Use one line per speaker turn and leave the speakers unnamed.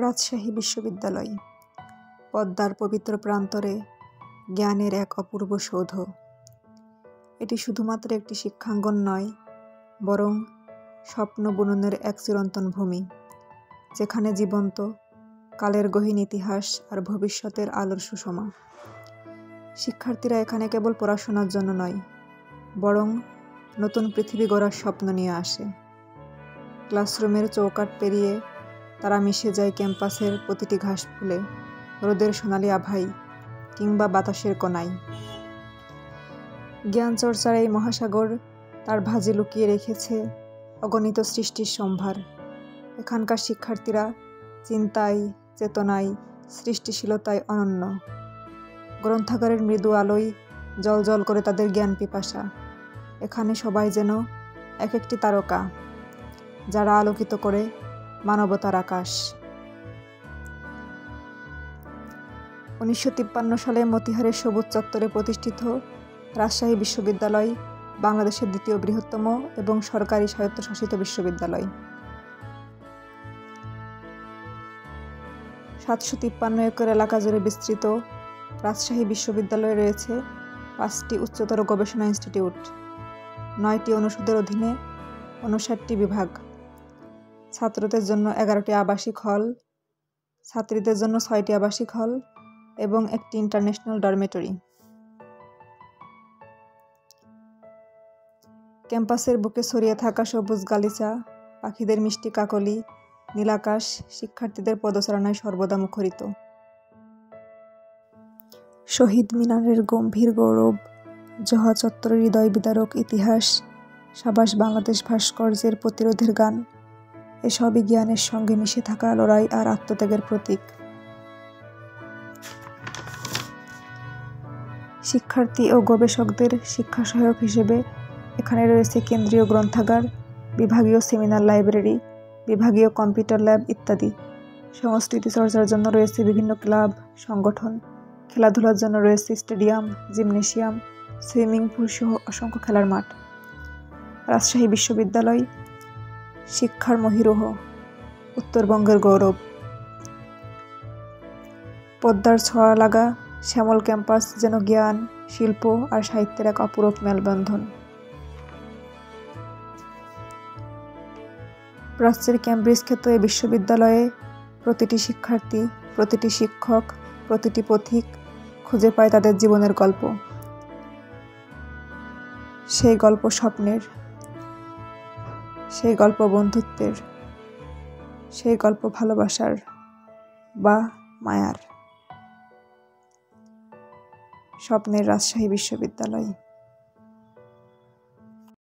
রাজশাহী বিশ্ববিদ্যালয় পদ্মার পবিত্র প্রান্তরে জ্ঞানের এক অপূর্ব সৌধ। এটি শুধুমাত্র একটি শিক্ষাঙ্গন নয়, বরং স্বপ্ন বুননের এক চিরন্তন ভূমি, যেখানে জীবন্ত কালের গহীন ইতিহাস আর ভবিষ্যতের আলোর সুষমা। শিক্ষার্থীরা এখানে কেবল পড়াশোনার জন্য নয়, বরং নতুন পৃথিবী গড়ার স্বপ্ন নিয়ে আসে। ক্লাসরুমের চৌকাঠ পেরিয়ে তারা মিশে যায় ক্যাম্পাসের প্রতিটি ঘাস ফুলে, রোদের সোনালি আভায় কিংবা বাতাসের কোনায়। জ্ঞান চর্চার এই মহাসাগর তার ভাঁজে লুকিয়ে রেখেছে অগণিত সৃষ্টির সম্ভার। এখানকার শিক্ষার্থীরা চিন্তায়, চেতনায়, সৃষ্টিশীলতায় অনন্য। গ্রন্থাগারের মৃদু আলোয় জ্বলজ্বল করে তাদের জ্ঞান পিপাসা। এখানে সবাই যেন এক একটি তারকা, যারা আলোকিত করে মানবতার আকাশ। 1953 সালে মতিহারের সবুজ চত্বরে প্রতিষ্ঠিত রাজশাহী বিশ্ববিদ্যালয় বাংলাদেশের দ্বিতীয় বৃহত্তম এবং সরকারি স্বায়ত্তশাসিত বিশ্ববিদ্যালয়। 753 একর এলাকা জুড়ে বিস্তৃত রাজশাহী বিশ্ববিদ্যালয়ে রয়েছে 5টি উচ্চতর গবেষণা ইনস্টিটিউট, 9টি অনুষদের অধীনে 59টি বিভাগ, ছাত্রদের জন্য 11টি আবাসিক হল, ছাত্রীদের জন্য 6টি আবাসিক হল এবং একটি ইন্টারন্যাশনাল ডরমেটরি। ক্যাম্পাসের বুকে ছড়িয়ে থাকা সবুজ গালিচা, পাখিদের মিষ্টি কাকলি, নীলাকাশ শিক্ষার্থীদের পদচারণায় সর্বদা মুখরিত। শহীদ মিনারের গম্ভীর গৌরব, জহা চত্বরের হৃদয় বিদারক ইতিহাস, সাবাস বাংলাদেশ ভাস্কর্যের প্রতিরোধের গান, এসবই জ্ঞানের সঙ্গে মিশে থাকা লড়াই আর আত্মত্যাগের প্রতীক। শিক্ষার্থী ও গবেষকদের শিক্ষা সহায়ক হিসেবে এখানে রয়েছে কেন্দ্রীয় গ্রন্থাগার, বিভাগীয় সেমিনার লাইব্রেরি, বিভাগীয় কম্পিউটার ল্যাব ইত্যাদি। সংস্কৃতি চর্চার জন্য রয়েছে বিভিন্ন ক্লাব, সংগঠন, খেলাধুলার জন্য রয়েছে স্টেডিয়াম, জিমনেশিয়াম, সুইমিং পুল সহ অসংখ্য খেলার মাঠ। রাজশাহী বিশ্ববিদ্যালয় শিক্ষার মহীরুহ, উত্তরবঙ্গের গৌরব। পদ্মার ছোঁয়া লাগা শ্যামল ক্যাম্পাস যেন জ্ঞান, শিল্প আর সাহিত্যের এক অপূরক মেলবন্ধন। প্রাচ্যের ক্যামব্রিজ খ্যাত এই বিশ্ববিদ্যালয়ে প্রতিটি শিক্ষার্থী, প্রতিটি শিক্ষক, প্রতিটি পথিক খুঁজে পায় তাদের জীবনের গল্প। সেই গল্প স্বপ্নের, সেই গল্প বন্ধুত্বের, সেই গল্প ভালোবাসার বা মায়ার। স্বপ্নের রাজশাহী বিশ্ববিদ্যালয়।